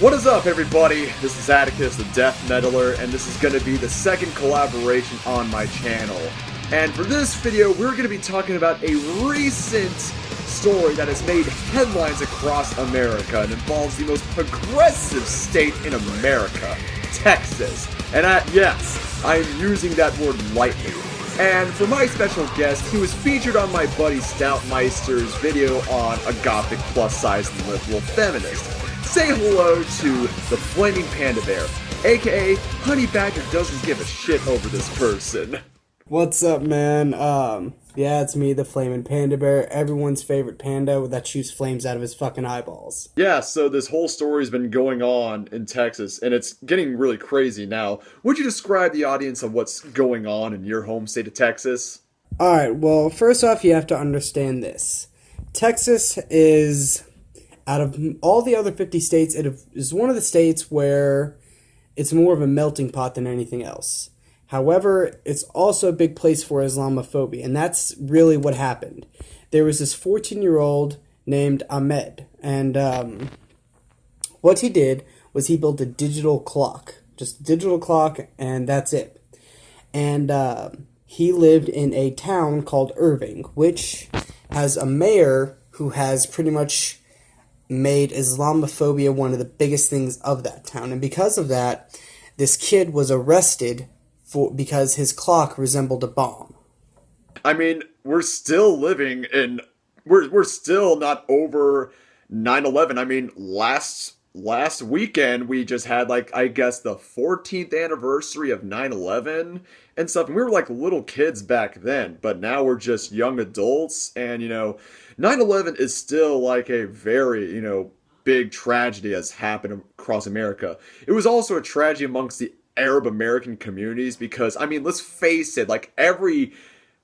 What is up, everybody? This is Atticus, the Death Metaler, and this is going to be the second collaboration on my channel. And for this video, we're going to be talking about a recent story that has made headlines across America and involves the most progressive state in America, Texas. And yes, I'm using that word lightly. And for my special guest, he was featured on my buddy Stoutmeister's video on a gothic plus-size liberal feminist. Say hello to the Flaming Panda Bear, aka Honey Badger doesn't give a shit over this person. What's up, man? Yeah, it's me, the Flaming Panda Bear, everyone's favorite panda that shoots flames out of his fucking eyeballs. Yeah, so this whole story's been going on in Texas, and it's getting really crazy now. Would you describe the audience of what's going on in your home state of Texas? Alright, well, first off, you have to understand this. Texas is, out of all the other 50 states, it is one of the states where it's more of a melting pot than anything else. However, it's also a big place for Islamophobia, and that's really what happened. There was this 14-year-old named Ahmed, and what he did was he built a digital clock. Just a digital clock, and that's it. And he lived in a town called Irving, which has a mayor who has pretty much made Islamophobia one of the biggest things of that town. And because of that, this kid was arrested because his clock resembled a bomb. I mean, we're still living in... We're still not over 9/11. I mean, last weekend, we just had, I guess, the 14th anniversary of 9/11 and stuff. And we were, little kids back then. But now we're just young adults. And, 9/11 is still, a very, big tragedy has happened across America. It was also a tragedy amongst the Arab American communities because, I mean, let's face it, every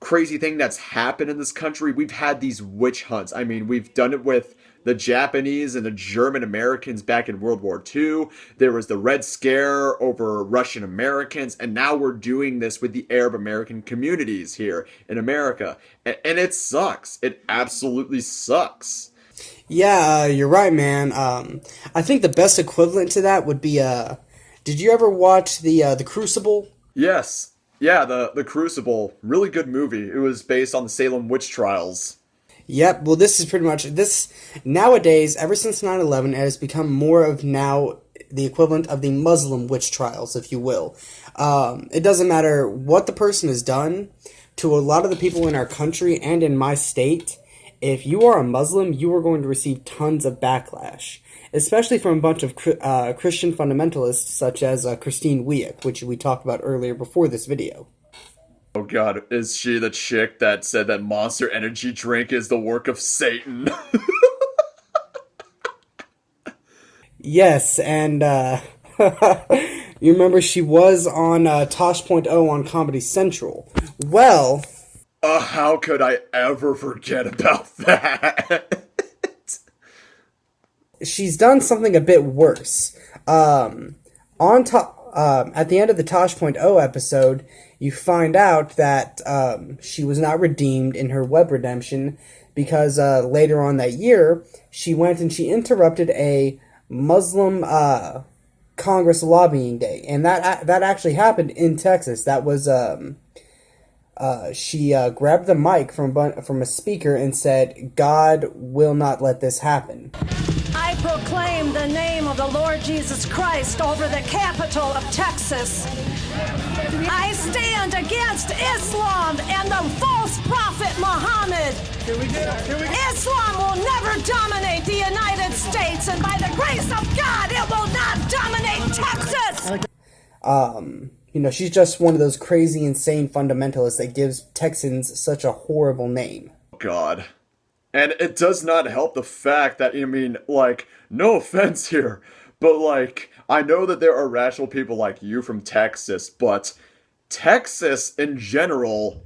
crazy thing that's happened in this country, we've had these witch hunts. I mean, we've done it with the Japanese and the German Americans back in World War II. There was the Red Scare over Russian Americans, and now we're doing this with the Arab American communities here in America. And it sucks. It absolutely sucks. Yeah, you're right, man. I think the best equivalent to that would be, did you ever watch the Crucible? Yes. Yeah, the Crucible. Really good movie. It was based on the Salem witch trials. Yep, well, this is pretty much this. Nowadays, ever since 9/11, it has become more of now the equivalent of the Muslim witch trials, if you will. It doesn't matter what the person has done. To a lot of the people in our country and in my state, if you are a Muslim, you are going to receive tons of backlash, especially from a bunch of Christian fundamentalists such as Christine Wieck, which we talked about earlier before this video. Oh god, is she the chick that said that Monster Energy drink is the work of Satan? Yes, and you remember she was on Tosh.0 on Comedy Central. Well... how could I ever forget about that? She's done something a bit worse. At the end of the Tosh.0 episode, you find out that she was not redeemed in her web redemption because later on that year, she went and she interrupted a Muslim Congress lobbying day. And that actually happened in Texas. That was... she grabbed the mic from a speaker and said, "God will not let this happen." I proclaim the name of the Lord Jesus Christ over the capital of Texas. I stand against Islam and the false prophet Muhammad. Islam will never dominate the United States, and by the grace of God, it will not dominate Texas. She's just one of those crazy, insane fundamentalists that gives Texans such a horrible name. God. And it does not help the fact that, no offense here, but, I know that there are rational people like you from Texas, but Texas in general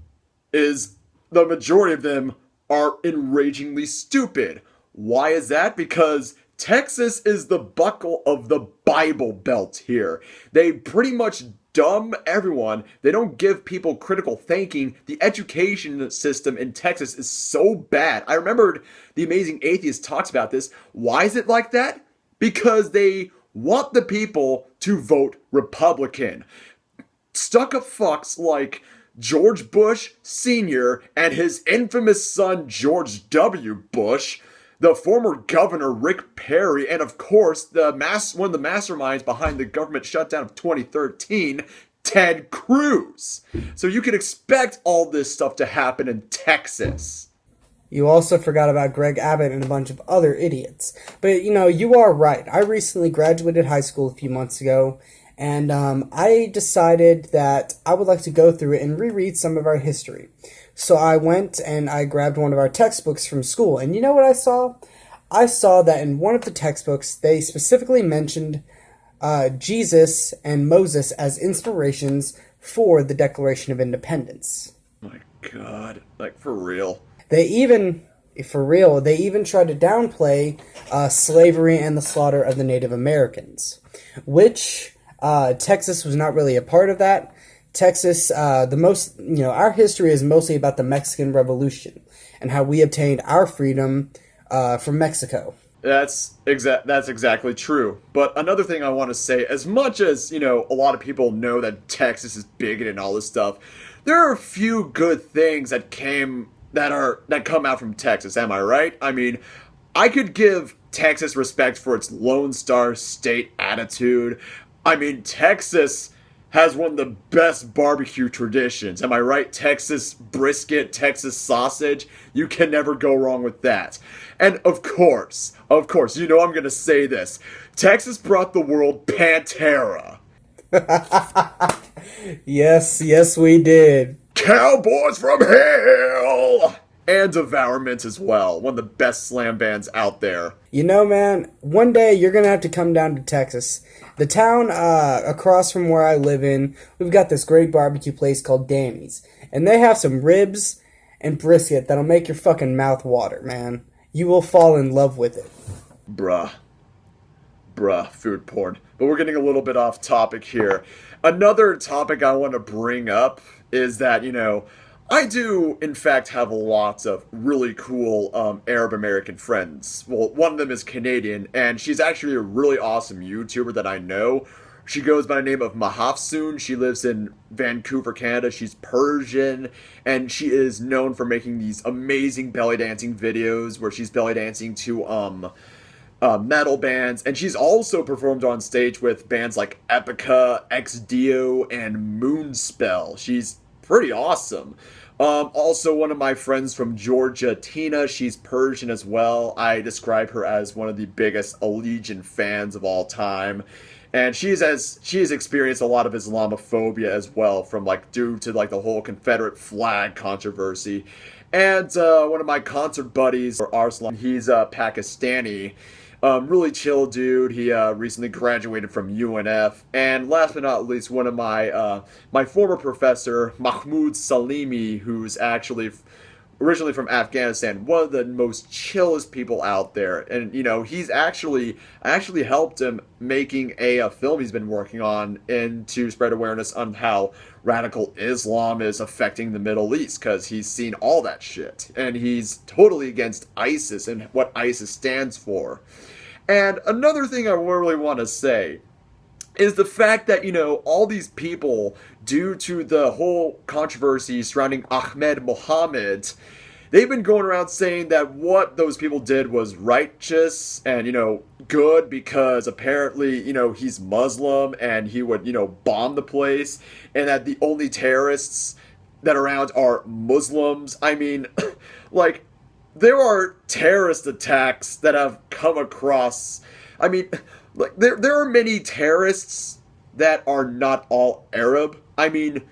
the majority of them are enragingly stupid. Why is that? Because Texas is the buckle of the Bible Belt here. They pretty much dumb everyone. They don't give people critical thinking. The education system in Texas is so bad. I remembered the Amazing Atheist talks about this. Why is it like that? Because they want the people to vote Republican. Stuck-up fucks like George Bush Sr. and his infamous son George W. Bush, the former governor Rick Perry, and of course one of the masterminds behind the government shutdown of 2013, Ted Cruz. So you can expect all this stuff to happen in Texas. You also forgot about Greg Abbott and a bunch of other idiots. But, you are right. I recently graduated high school a few months ago, and I decided that I would like to go through it and reread some of our history. So I went and I grabbed one of our textbooks from school, and you know what I saw? I saw that in one of the textbooks, they specifically mentioned Jesus and Moses as inspirations for the Declaration of Independence. My God, like for real. They even tried to downplay slavery and the slaughter of the Native Americans, which Texas was not really a part of that. Texas, our history is mostly about the Mexican Revolution and how we obtained our freedom from Mexico. That's exactly true. But another thing I want to say, as much as, a lot of people know that Texas is bigoted and all this stuff, there are a few good things that come out from Texas, am I right? I mean, I could give Texas respect for its Lone Star State attitude. I mean, Texas has one of the best barbecue traditions. Am I right? Texas brisket, Texas sausage. You can never go wrong with that. And of course, I'm going to say this. Texas brought the world Pantera. Yes, we did. Cowboys from Hell! And Devourment as well. One of the best slam bands out there. Man, one day you're going to have to come down to Texas. The town across from where I live in, we've got this great barbecue place called Danny's. And they have some ribs and brisket that'll make your fucking mouth water, man. You will fall in love with it. Bruh, food porn. But we're getting a little bit off topic here. Another topic I want to bring up is that, I do, in fact, have lots of really cool Arab American friends. Well, one of them is Canadian, and she's actually a really awesome YouTuber that I know. She goes by the name of Mahafsoun. She lives in Vancouver, Canada. She's Persian, and she is known for making these amazing belly dancing videos where she's belly dancing to metal bands, and she's also performed on stage with bands like Epica, Ex Dio, and Moonspell. She's pretty awesome. Also, one of my friends from Georgia, Tina, she's Persian as well. I describe her as one of the biggest Allegiant fans of all time. And she has experienced a lot of Islamophobia as well, from due to the whole Confederate flag controversy. And one of my concert buddies, Arslan, he's Pakistani. Really chill dude. He recently graduated from UNF. And last but not least, one of my former professor, Mahmoud Salimi, who's actually originally from Afghanistan, one of the most chillest people out there. And, he's actually helped him making a film he's been working on and to spread awareness on how radical Islam is affecting the Middle East, because he's seen all that shit. And he's totally against ISIS and what ISIS stands for. And another thing I really want to say is the fact that, all these people, due to the whole controversy surrounding Ahmed Mohamed, they've been going around saying that what those people did was righteous and, good because apparently, he's Muslim and he would, bomb the place, and that the only terrorists that are around are Muslims. I mean, there are terrorist attacks that have come across. I mean, there are many terrorists that are not all Arab. I mean,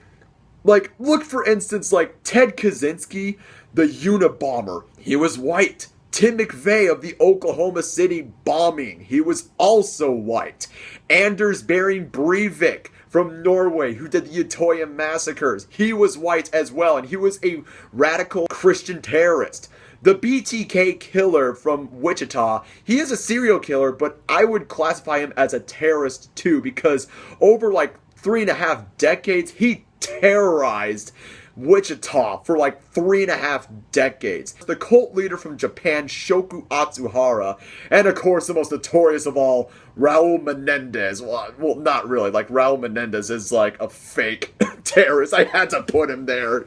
look for instance, Ted Kaczynski, the Unabomber. He was white. Tim McVeigh of the Oklahoma City bombing. He was also white. Anders Behring Breivik from Norway, who did the Utøya massacres. He was white as well, and he was a radical Christian terrorist. The BTK killer from Wichita, he is a serial killer, but I would classify him as a terrorist too, because over 3.5 decades, he terrorized Wichita for like 3.5 decades. The cult leader from Japan, Shoku Atsuhara, and of course the most notorious of all, Raul Menendez. Well, not really. Like, Raul Menendez is like a fake terrorist. I had to put him there.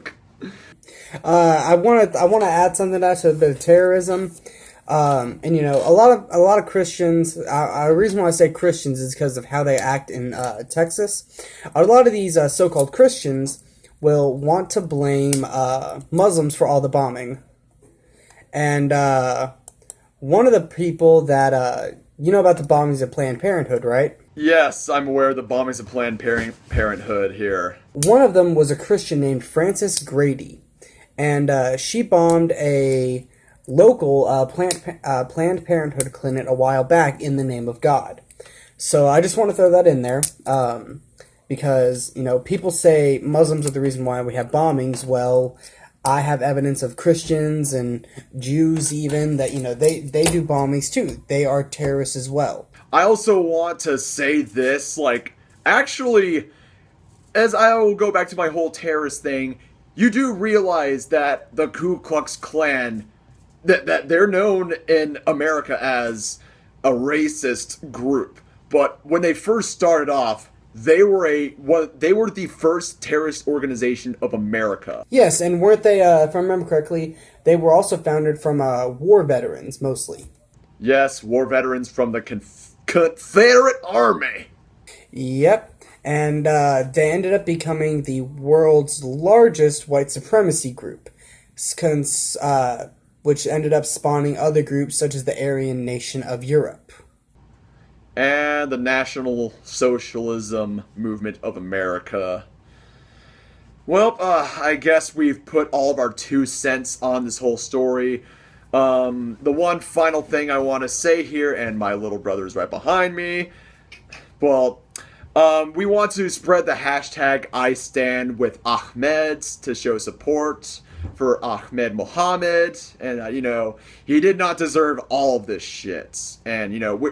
I want to add something to that, to a bit of terrorism. And you know, a lot of Christians. The reason why I say Christians is because of how they act in Texas. A lot of these so-called Christians will want to blame Muslims for all the bombing. And one of the people that you know about the bombings at Planned Parenthood, right? Yes, I'm aware of the bombings of Planned Parenthood here. One of them was a Christian named Frances Grady, and she bombed a local Planned Parenthood clinic a while back in the name of God. So I just want to throw that in there, because, you know, people say Muslims are the reason why we have bombings. Well, I have evidence of Christians and Jews even that, you know, they do bombings too. They are terrorists as well. I also want to say this, like, actually, as I will go back to my whole terrorist thing, you do realize that the Ku Klux Klan, that they're known in America as a racist group, but when they first started off, they were the first terrorist organization of America. Yes, and weren't they? If I remember correctly, they were also founded from war veterans mostly. Yes, war veterans from the Confederate Army. Yep, and they ended up becoming the world's largest white supremacy group, which ended up spawning other groups such as the Aryan Nation of Europe. And the National Socialism Movement of America. Well, I guess we've put all of our 2 cents on this whole story. The one final thing I want to say here, and my little brother is right behind me, well, we want to spread the hashtag #IStandWithAhmed to show support for Ahmed Mohamed, and, you know, he did not deserve all of this shit. And, you know,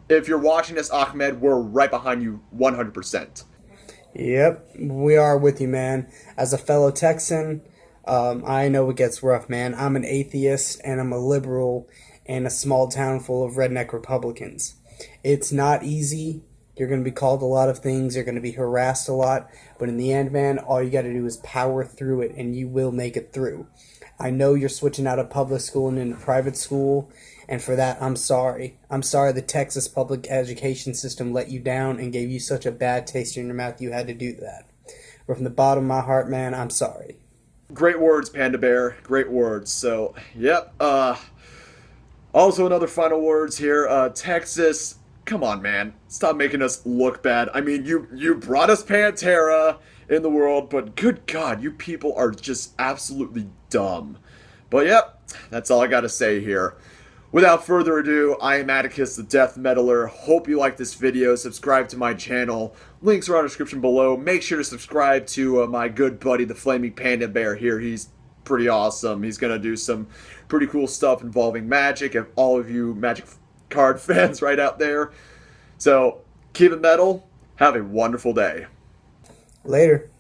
if you're watching this, Ahmed, we're right behind you 100%. Yep, we are with you, man. As a fellow Texan, I know it gets rough, man. I'm an atheist, and I'm a liberal in a small town full of redneck Republicans. It's not easy. You're going to be called a lot of things. You're going to be harassed a lot. But in the end, man, all you got to do is power through it, and you will make it through. I know you're switching out of public school and into private school, and for that, I'm sorry. I'm sorry the Texas public education system let you down and gave you such a bad taste in your mouth you had to do that. But from the bottom of my heart, man, I'm sorry. Great words, Panda Bear. Great words. So, yep. Also, another final words here. Texas, come on, man. Stop making us look bad. I mean, you brought us Pantera in the world, but good God, you people are just absolutely dumb. But, yep, that's all I gotta say here. Without further ado, I am Atticus the Death Metaler. Hope you like this video. Subscribe to my channel. Links are in the description below. Make sure to subscribe to my good buddy, the Flaming Panda Bear here. He's pretty awesome. He's going to do some pretty cool stuff involving magic, if all of you Magic card fans right out there. So, keep it metal. Have a wonderful day. Later.